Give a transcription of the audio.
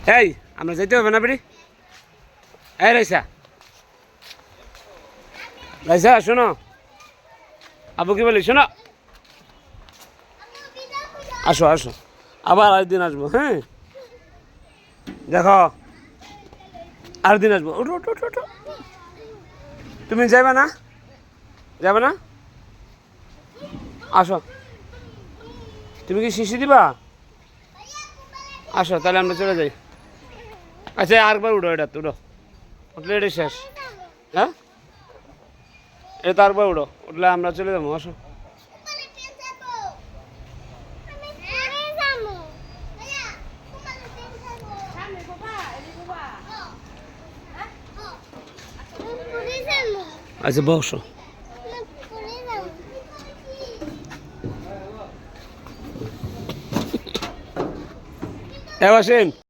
এই আমরা যাইতে হবে না বেরি এই রাইসা রাইসা শোনো আবু কি বলি শোনো আসো আসো আবার আরেকদিন আসবো হ্যাঁ দেখো আরেকদিন আসবো উঠো উঠো উঠো উঠো তুমি যাবে না যাবে না আসো তুমি কি শিশি দিবা আসো তাহলে আমরা চলে যাই আচ্ছা আরেকবার উঠো এটা উঠো উঠলে এটা শেষ হ্যাঁ এটা তারপর উঠো উঠলে আমরা চলে যাবো আসো আচ্ছা বসো এ ওয়াসিম